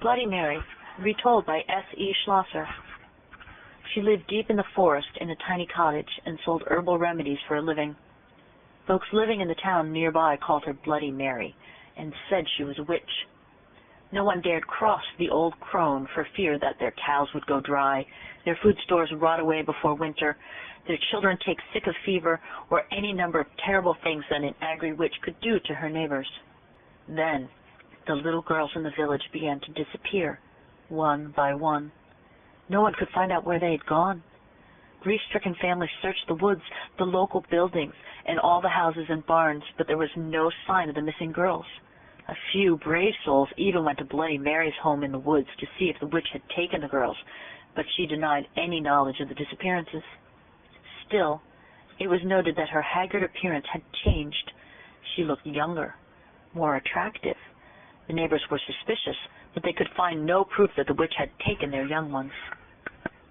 Bloody Mary, retold by S.E. Schlosser. She lived deep in the forest in a tiny cottage and sold herbal remedies for a living. Folks living in the town nearby called her Bloody Mary and said she was a witch. No one dared cross the old crone for fear that their cows would go dry, their food stores rot away before winter, their children take sick of fever, or any number of terrible things that an angry witch could do to her neighbors. Then the little girls in the village began to disappear, one by one. No one could find out where they had gone. Grief-stricken families searched the woods, the local buildings, and all the houses and barns, but there was no sign of the missing girls. A few brave souls even went to Bloody Mary's home in the woods to see if the witch had taken the girls, but she denied any knowledge of the disappearances. Still, it was noted that her haggard appearance had changed. She looked younger, more attractive. The neighbors were suspicious, but they could find no proof that the witch had taken their young ones.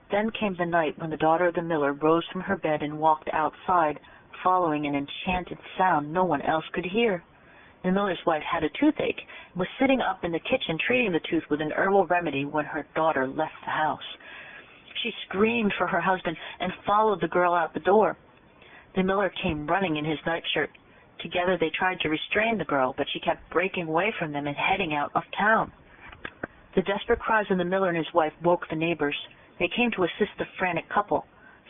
Then came the night when the daughter of the miller rose from her bed and walked outside, following an enchanted sound no one else could hear. The miller's wife had a toothache and was sitting up in the kitchen treating the tooth with an herbal remedy when her daughter left the house. She screamed for her husband and followed the girl out the door. The miller came running in his nightshirt. Together they tried to restrain the girl, but she kept breaking away from them and heading out of town. The desperate cries of the miller and his wife woke the neighbors. They came to assist the frantic couple.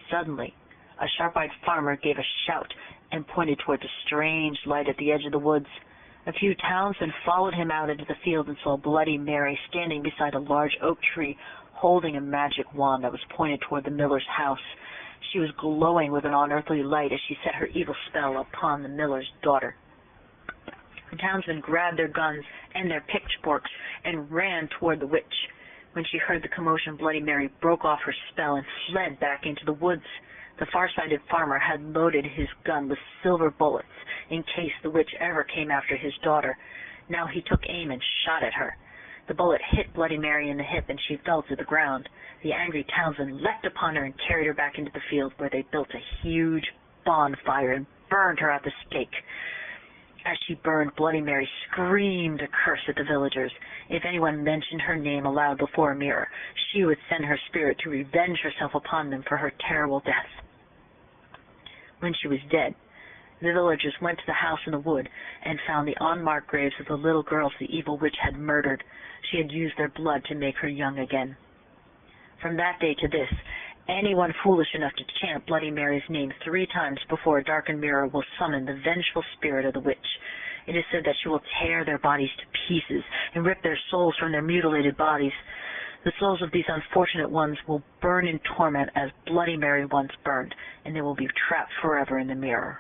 Suddenly, a sharp-eyed farmer gave a shout and pointed towards a strange light at the edge of the woods. A few townsmen followed him out into the field and saw Bloody Mary standing beside a large oak tree, holding a magic wand that was pointed toward the miller's house. She was glowing with an unearthly light as she set her evil spell upon the miller's daughter. The townsmen grabbed their guns and their pitchforks and ran toward the witch. When she heard the commotion, Bloody Mary broke off her spell and fled back into the woods. The far-sighted farmer had loaded his gun with silver bullets in case the witch ever came after his daughter. Now he took aim and shot at her. The bullet hit Bloody Mary in the hip and she fell to the ground. The angry townsmen leapt upon her and carried her back into the field where they built a huge bonfire and burned her at the stake. As she burned, Bloody Mary screamed a curse at the villagers. If anyone mentioned her name aloud before a mirror, she would send her spirit to revenge herself upon them for her terrible death. When she was dead, the villagers went to the house in the wood and found the unmarked graves of the little girls the evil witch had murdered. She had used their blood to make her young again. From that day to this, anyone foolish enough to chant Bloody Mary's name 3 times before a darkened mirror will summon the vengeful spirit of the witch. It is said that she will tear their bodies to pieces and rip their souls from their mutilated bodies. The souls of these unfortunate ones will burn in torment as Bloody Mary once burned, and they will be trapped forever in the mirror.